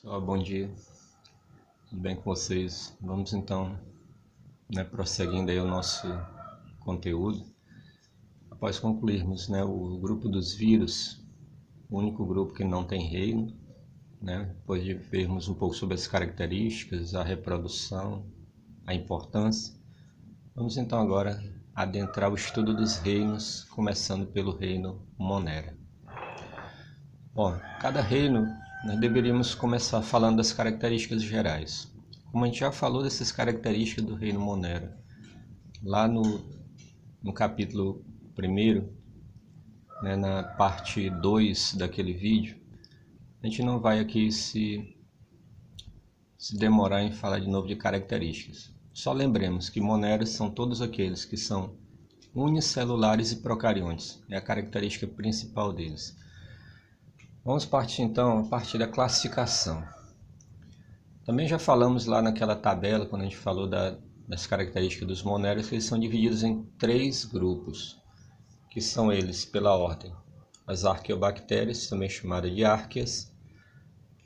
Pessoal, bom dia, tudo bem com vocês? Vamos então, prosseguindo aí o nosso conteúdo. Após concluirmos, o grupo dos vírus, o único grupo que não tem reino, depois de vermos um pouco sobre as características, a reprodução, a importância, vamos então agora adentrar o estudo dos reinos, começando pelo reino Monera. Bom, cada reino nós deveríamos começar falando das características gerais. Como a gente já falou dessas características do reino Monera, lá no capítulo 1, na parte 2 daquele vídeo, a gente não vai aqui se demorar em falar de novo de características. Só lembremos que Moneras são todos aqueles que são unicelulares e procariontes, é a característica principal deles. Vamos partir então a partir da classificação. Também já falamos lá naquela tabela, quando a gente falou das características dos moneras, que eles são divididos em 3 grupos, que são eles pela ordem: as arqueobactérias, também chamadas de árqueas,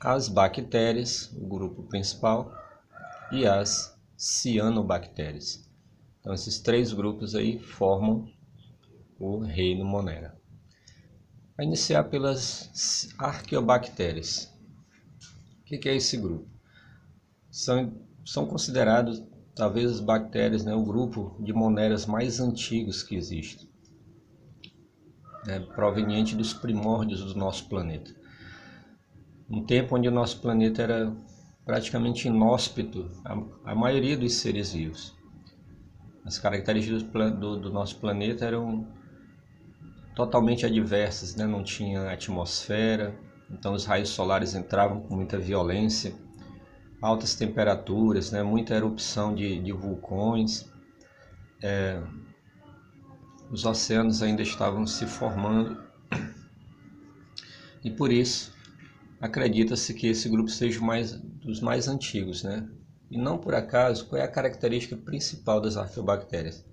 as bactérias, o grupo principal, e as cianobactérias. Então esses 3 grupos aí formam o reino Monera. A iniciar pelas arqueobactérias. O que é esse grupo? São considerados, talvez, as bactérias, o grupo de moneras mais antigos que existe, proveniente dos primórdios do nosso planeta. Um tempo onde o nosso planeta era praticamente inóspito à maioria dos seres vivos. As características do nosso planeta eram totalmente adversas, não tinha atmosfera, então os raios solares entravam com muita violência, altas temperaturas, muita erupção de vulcões, os oceanos ainda estavam se formando e por isso acredita-se que esse grupo seja dos mais antigos, E não por acaso, qual é a característica principal das arqueobactérias?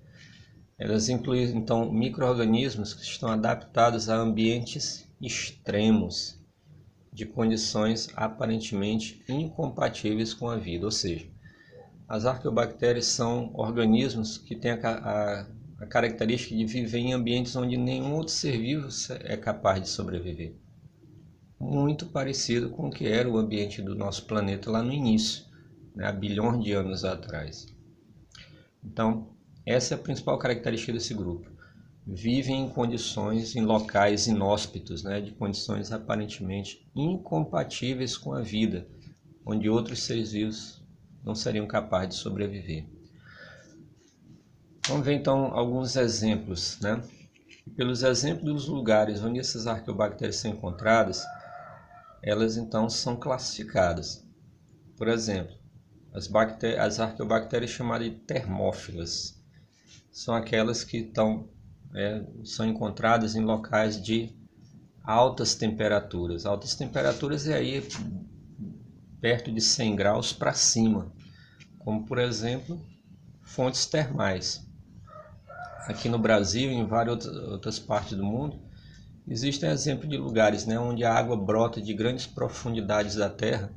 Elas incluem, então, micro-organismos que estão adaptados a ambientes extremos, de condições aparentemente incompatíveis com a vida. Ou seja, as arqueobactérias são organismos que têm a característica de viver em ambientes onde nenhum outro ser vivo é capaz de sobreviver. Muito parecido com o que era o ambiente do nosso planeta lá no início, há bilhões de anos atrás. Então, essa é a principal característica desse grupo. Vivem em condições, em locais inóspitos, de condições aparentemente incompatíveis com a vida, onde outros seres vivos não seriam capazes de sobreviver. Vamos ver então alguns exemplos, Pelos exemplos dos lugares onde essas arqueobactérias são encontradas, elas então são classificadas. Por exemplo, as arqueobactérias chamadas de termófilas são aquelas que são encontradas em locais de altas temperaturas. Altas temperaturas é aí perto de 100 graus para cima, como por exemplo fontes termais. Aqui no Brasil e em várias outras partes do mundo existem exemplos de lugares onde a água brota de grandes profundidades da terra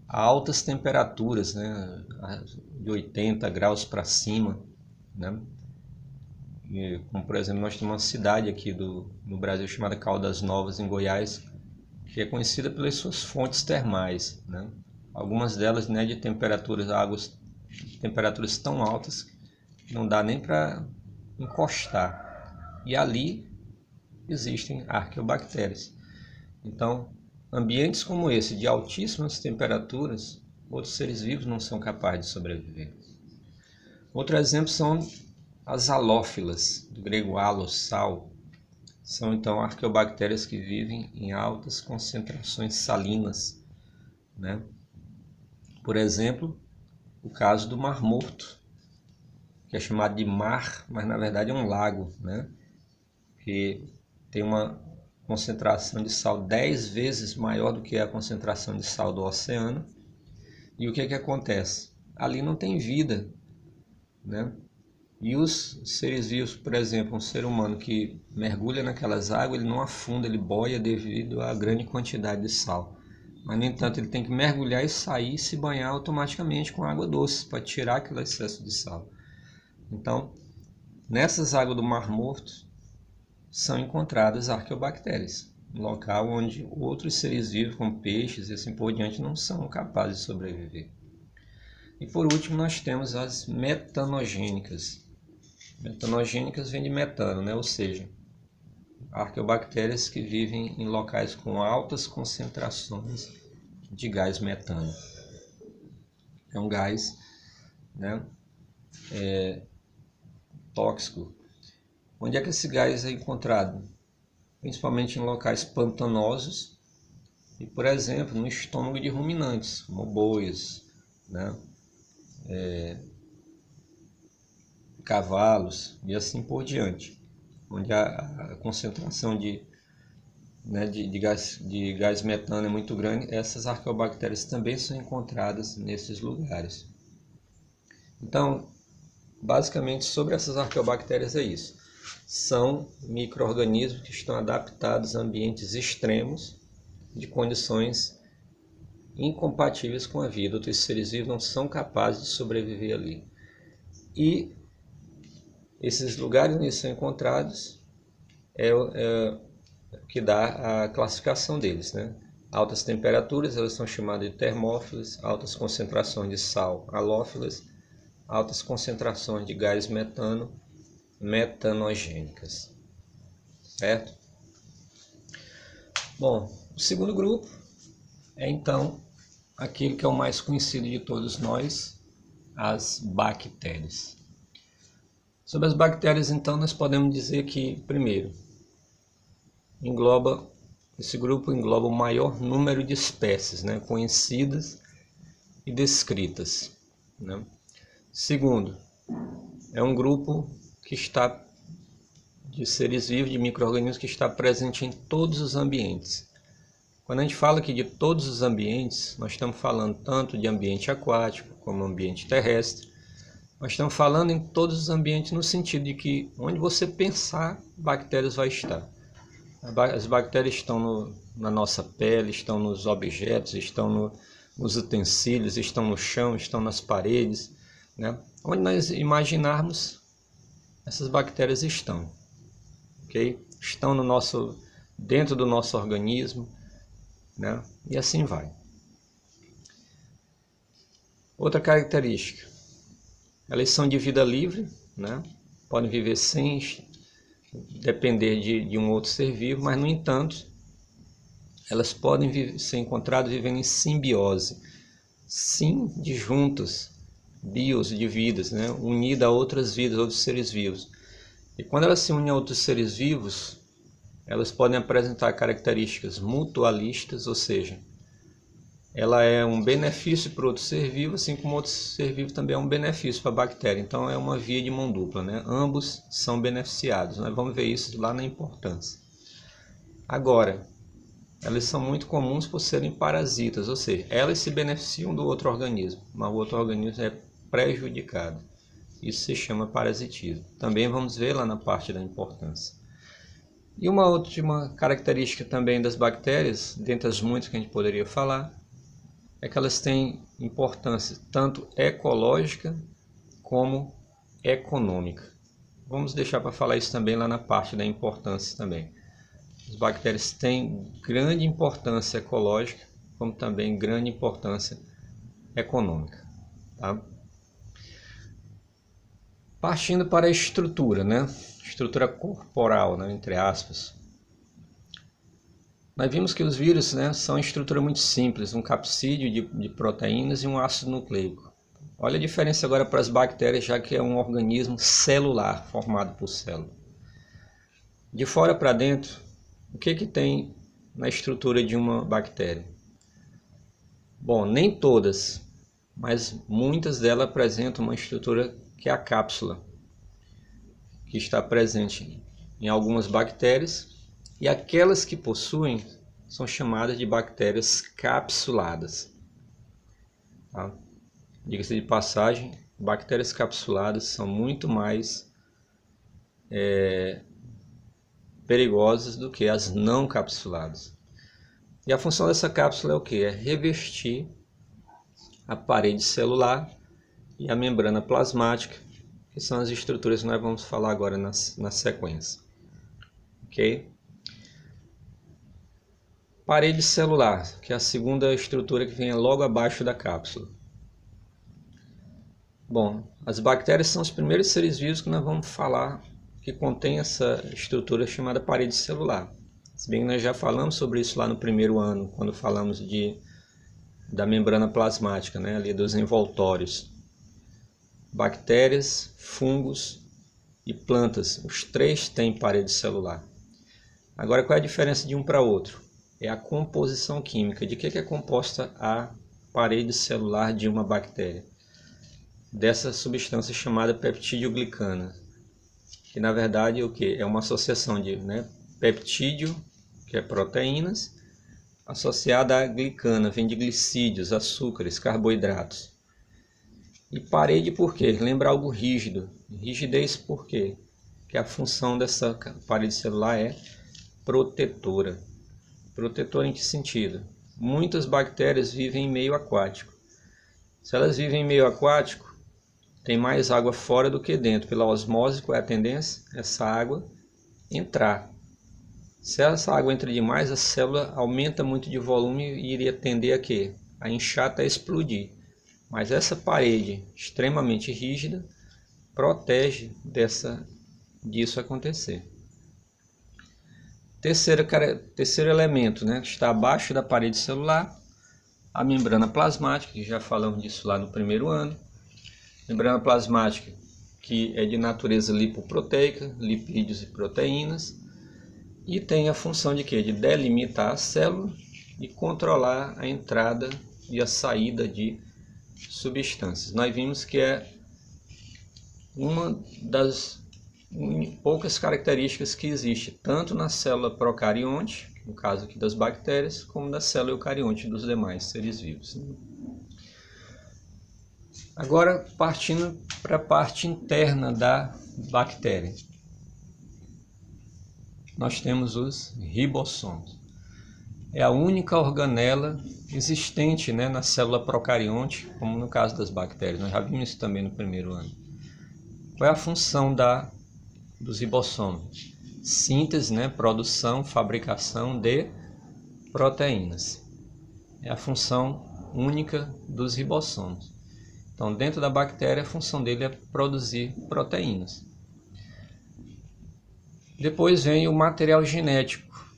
a altas temperaturas, de 80 graus para cima, Como por exemplo, nós temos uma cidade aqui no Brasil chamada Caldas Novas, em Goiás, que é conhecida pelas suas fontes termais, Algumas delas de temperaturas tão altas que não dá nem para encostar. E ali existem arqueobactérias. Então, ambientes como esse, de altíssimas temperaturas, outros seres vivos não são capazes de sobreviver. Outro exemplo são as halófilas, do grego halos, sal, são então arqueobactérias que vivem em altas concentrações salinas, Por exemplo, o caso do Mar Morto, que é chamado de mar, mas na verdade é um lago, Que tem uma concentração de sal 10 vezes maior do que a concentração de sal do oceano. E o que acontece? Ali não tem vida, E os seres vivos, por exemplo, um ser humano que mergulha naquelas águas, ele não afunda, ele boia devido à grande quantidade de sal. mas no entanto ele tem que mergulhar e sair e se banhar automaticamente com água doce para tirar aquele excesso de sal. Então, nessas águas do Mar Morto são encontradas arqueobactérias, um local onde outros seres vivos, como peixes e assim por diante, não são capazes de sobreviver. E por último nós temos as metanogênicas. Metanogênicas vem de metano, né? Ou seja, arqueobactérias que vivem em locais com altas concentrações de gás metano. É um gás, né, tóxico. Onde é que esse gás é encontrado? Principalmente em locais pantanosos e, por exemplo, no estômago de ruminantes, como bois, né, cavalos e assim por diante, onde a concentração de gás metano é muito grande. Essas arqueobactérias também são encontradas nesses lugares. Então, basicamente, sobre essas arqueobactérias é isso. São micro-organismos que estão adaptados a ambientes extremos de condições incompatíveis com a vida. Outros seres vivos não são capazes de sobreviver ali. E esses lugares onde são encontrados é o que dá a classificação deles, né? Altas temperaturas, elas são chamadas de termófilas, altas concentrações de sal, halófilas, altas concentrações de gás metano, metanogênicas, certo? Bom, o segundo grupo é então aquele que é o mais conhecido de todos nós, as bactérias. Sobre as bactérias, então, nós podemos dizer que, primeiro, esse grupo engloba o maior número de espécies, né, conhecidas e descritas, né? Segundo, é um grupo que está de seres vivos, de micro-organismos, que está presente em todos os ambientes. Quando a gente fala aqui de todos os ambientes, nós estamos falando tanto de ambiente aquático como ambiente terrestre. Nós estamos falando em todos os ambientes no sentido de que onde você pensar, bactérias vai estar. As bactérias estão na nossa pele, estão nos objetos, estão nos utensílios, estão no chão, estão nas paredes, né? Onde nós imaginarmos, essas bactérias estão, ok? Estão dentro do nosso organismo, né? E assim vai. Outra característica, elas são de vida livre, né? Podem viver sem depender de um outro ser vivo, mas no entanto, elas podem ser encontradas vivendo em simbiose, sim, de juntas, bios, de vidas, né? Unidas a outras vidas, outros seres vivos. E quando elas se unem a outros seres vivos, elas podem apresentar características mutualistas, ou seja, ela é um benefício para outro ser vivo, assim como outro ser vivo também é um benefício para a bactéria. Então é uma via de mão dupla, né? Ambos são beneficiados. Nós vamos ver isso lá na importância. Agora, elas são muito comuns por serem parasitas, ou seja, elas se beneficiam do outro organismo, mas o outro organismo é prejudicado. Isso se chama parasitismo. Também vamos ver lá na parte da importância. E uma última característica também das bactérias, dentre as muitas que a gente poderia falar, é que elas têm importância tanto ecológica como econômica. Vamos deixar para falar isso também lá na parte da importância também. As bactérias têm grande importância ecológica, como também grande importância econômica, tá? Partindo para a estrutura, né? Estrutura corporal, né? Entre aspas. Nós vimos que os vírus, né, são uma estrutura muito simples, um capsídeo de proteínas e um ácido nucleico. Olha a diferença agora para as bactérias, já que é um organismo celular, formado por célula. De fora para dentro, o que tem na estrutura de uma bactéria? Bom, nem todas, mas muitas delas apresentam uma estrutura que é a cápsula, que está presente em algumas bactérias, e aquelas que possuem são chamadas de bactérias capsuladas. Tá? Diga-se de passagem, bactérias capsuladas são muito mais perigosas do que as não capsuladas. E a função dessa cápsula é o que? É revestir a parede celular e a membrana plasmática, que são as estruturas que nós vamos falar agora na sequência. Ok? Parede celular, que é a segunda estrutura que vem logo abaixo da cápsula. Bom, as bactérias são os primeiros seres vivos que nós vamos falar que contém essa estrutura chamada parede celular. Se bem que nós já falamos sobre isso lá no primeiro ano, quando falamos da membrana plasmática, né, ali dos envoltórios. Bactérias, fungos e plantas, os três têm parede celular. Agora, qual é a diferença de um para outro? É a composição química. De que é composta a parede celular de uma bactéria? Dessa substância chamada peptidoglicana, que na verdade é o que? É uma associação de peptídeo, que é proteínas, associada à glicana, vem de glicídios, açúcares, carboidratos. E parede por quê? Lembra algo rígido. Rigidez por quê? Que a função dessa parede celular é protetora. Protetora em que sentido? Muitas bactérias vivem em meio aquático. Se elas vivem em meio aquático, tem mais água fora do que dentro. Pela osmose, qual é a tendência? Essa água entrar. Se essa água entra demais, a célula aumenta muito de volume e iria tender a quê? A inchar até explodir. Mas essa parede extremamente rígida protege disso acontecer. Terceiro elemento, que está abaixo da parede celular, a membrana plasmática, que já falamos disso lá no primeiro ano. Membrana plasmática, que é de natureza lipoproteica, lipídios e proteínas, e tem a função de quê? De delimitar a célula e controlar a entrada e a saída de substâncias. Nós vimos que é uma das poucas características que existe tanto na célula procarionte, no caso aqui das bactérias, como na célula eucarionte dos demais seres vivos. Agora, partindo para a parte interna da bactéria, nós temos os ribossomos. É a única organela existente na célula procarionte, como no caso das bactérias. Nós já vimos isso também no primeiro ano. Qual é a função dos ribossomos? Síntese, produção, fabricação de proteínas. É a função única dos ribossomos. Então, dentro da bactéria, a função dele é produzir proteínas. Depois vem o material genético,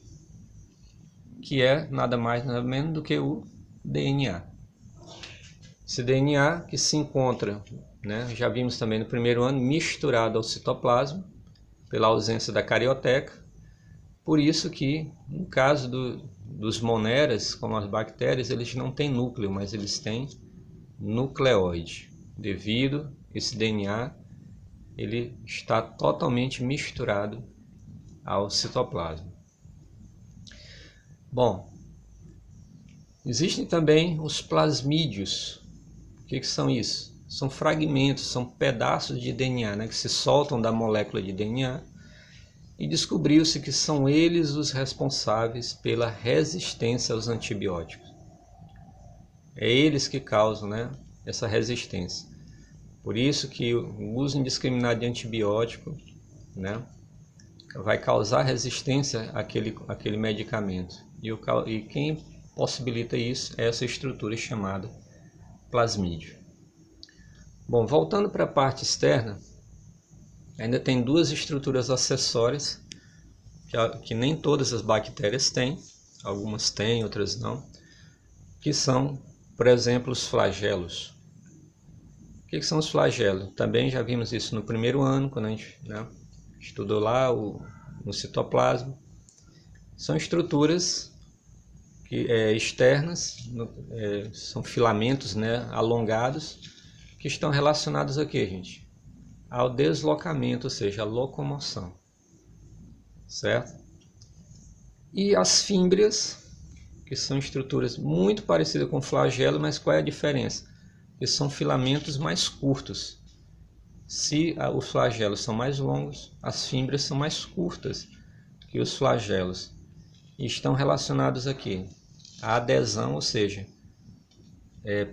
que é nada mais nada menos do que o DNA. Esse DNA que se encontra, já vimos também no primeiro ano, misturado ao citoplasma, pela ausência da carioteca. Por isso que, no caso dos moneras, como as bactérias, eles não têm núcleo, mas eles têm nucleóide. Devido esse DNA, ele está totalmente misturado ao citoplasma. Bom, existem também os plasmídios. O que são isso? São fragmentos, são pedaços de DNA que se soltam da molécula de DNA, e descobriu-se que são eles os responsáveis pela resistência aos antibióticos. É eles que causam essa resistência. Por isso que o uso indiscriminado de antibiótico vai causar resistência àquele medicamento. E quem possibilita isso é essa estrutura chamada plasmídio. Bom, voltando para a parte externa, ainda tem duas estruturas acessórias que nem todas as bactérias têm, algumas têm, outras não, que são, por exemplo, os flagelos. O que são os flagelos? Também já vimos isso no primeiro ano, quando a gente estudou lá no citoplasma. São estruturas externas, são filamentos alongados, que estão relacionados a quê, gente? Ao deslocamento, ou seja, a locomoção. Certo? E as fímbrias, que são estruturas muito parecidas com o flagelo, mas qual é a diferença? Que são filamentos mais curtos. Se os flagelos são mais longos, as fímbrias são mais curtas que os flagelos. E estão relacionados aqui a adesão, ou seja,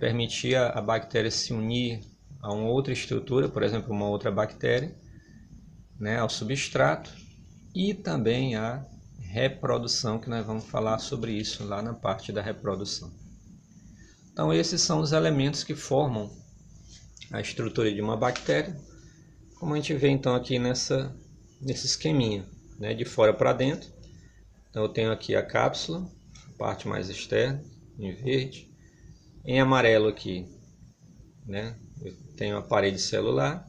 permitir a bactéria se unir a uma outra estrutura, por exemplo, uma outra bactéria, né, ao substrato, e também a reprodução, que nós vamos falar sobre isso lá na parte da reprodução. Então esses são os elementos que formam a estrutura de uma bactéria, como a gente vê então aqui nesse esqueminha, né, de fora para dentro. Então eu tenho aqui a cápsula, a parte mais externa, em verde. Em amarelo aqui, né, eu tenho a parede celular.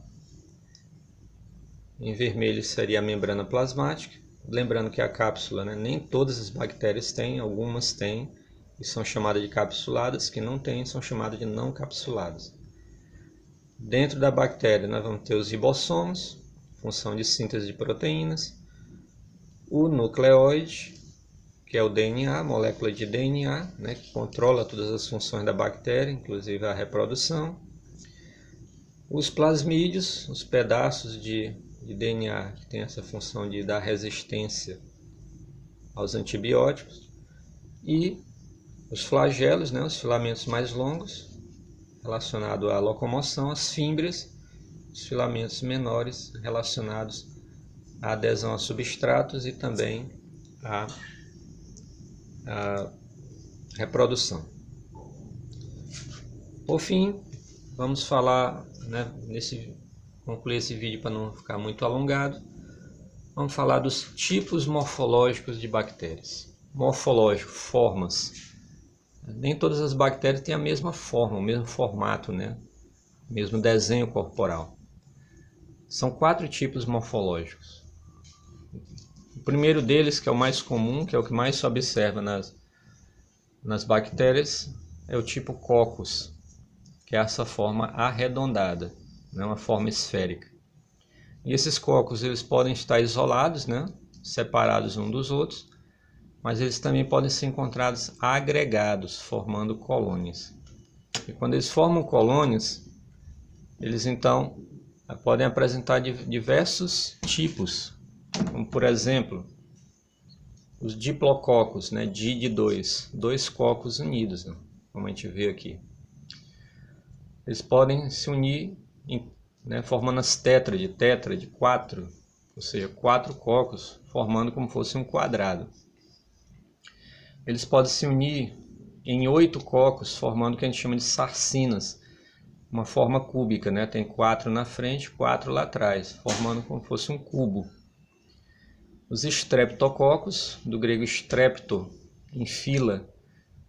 Em vermelho seria a membrana plasmática. Lembrando que a cápsula, né, nem todas as bactérias têm, algumas têm e são chamadas de capsuladas, que não têm são chamadas de não capsuladas. Dentro da bactéria nós vamos ter os ribossomos, função de síntese de proteínas, o nucleóide, que é o DNA, molécula de DNA, né, que controla todas as funções da bactéria, inclusive a reprodução. Os plasmídeos, os pedaços de DNA que tem essa função de dar resistência aos antibióticos. E os flagelos, né, os filamentos mais longos, relacionados à locomoção, as fímbrias, os filamentos menores relacionados à adesão a substratos e também à reprodução. Por fim, vamos falar, né, concluir esse vídeo para não ficar muito alongado, vamos falar dos tipos morfológicos de bactérias. Morfológico, formas. Nem todas as bactérias têm a mesma forma, o mesmo formato, né? O mesmo desenho corporal. São 4 tipos morfológicos. O primeiro deles, que é o mais comum, que é o que mais se observa nas bactérias, é o tipo Coccus, que é essa forma arredondada, né? Uma forma esférica. E esses cocos eles podem estar isolados, né? Separados uns dos outros, mas eles também podem ser encontrados agregados, formando colônias. E quando eles formam colônias, eles então podem apresentar diversos tipos, como por exemplo, os diplococos, né? Di de dois cocos unidos, né? Como a gente vê aqui. Eles podem se unir, né? Formando as tetra de 4, ou seja, 4 cocos, formando como fosse um quadrado. Eles podem se unir em 8 cocos, formando o que a gente chama de sarcinas, uma forma cúbica, né? Tem 4 na frente, 4 lá atrás, formando como fosse um cubo. Os streptococos, do grego strepto, em fila,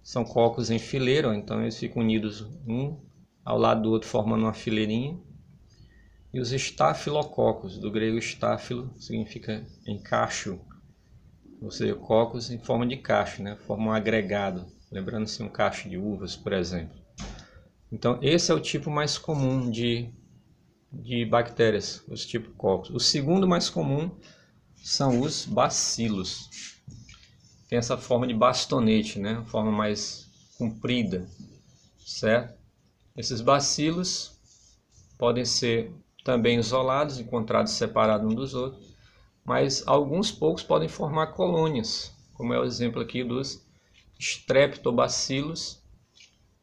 são cocos em fileira, então eles ficam unidos um ao lado do outro, formando uma fileirinha. E os estafilococos, do grego estáfilo, significa em cacho, ou seja, cocos em forma de cacho, né? Forma um agregado, lembrando-se um cacho de uvas, por exemplo. Então esse é o tipo mais comum de bactérias, os tipos cocos. O segundo mais comum são os bacilos. Tem essa forma de bastonete, né? Uma forma mais comprida, certo? Esses bacilos podem ser também isolados, encontrados separados uns dos outros, mas alguns poucos podem formar colônias, como é o exemplo aqui dos streptobacilos,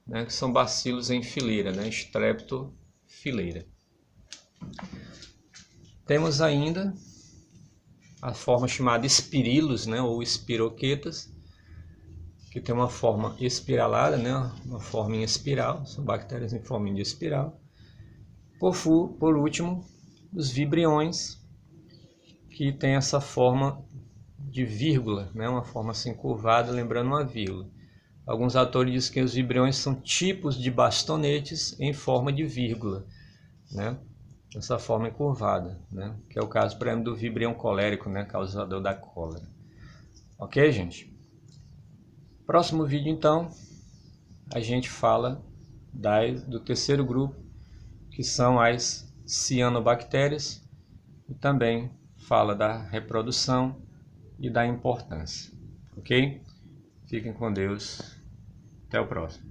né, que são bacilos em fileira, né, streptofileira. Temos ainda a forma chamada espirilos, né, ou espiroquetas, que tem uma forma espiralada, né, uma forma em espiral, são bactérias em forma de espiral. Por último, os vibriões, que tem essa forma de vírgula, né? Uma forma assim curvada, lembrando uma vírgula. Alguns autores dizem que os vibriões são tipos de bastonetes em forma de vírgula, né? Essa forma encurvada, né? Que é o caso, por exemplo, do vibrião colérico, né? Causador da cólera. Ok, gente? Próximo vídeo, então, a gente fala do terceiro grupo, que são as cianobactérias, e também fala da reprodução e da importância. Ok? Fiquem com Deus. Até o próximo.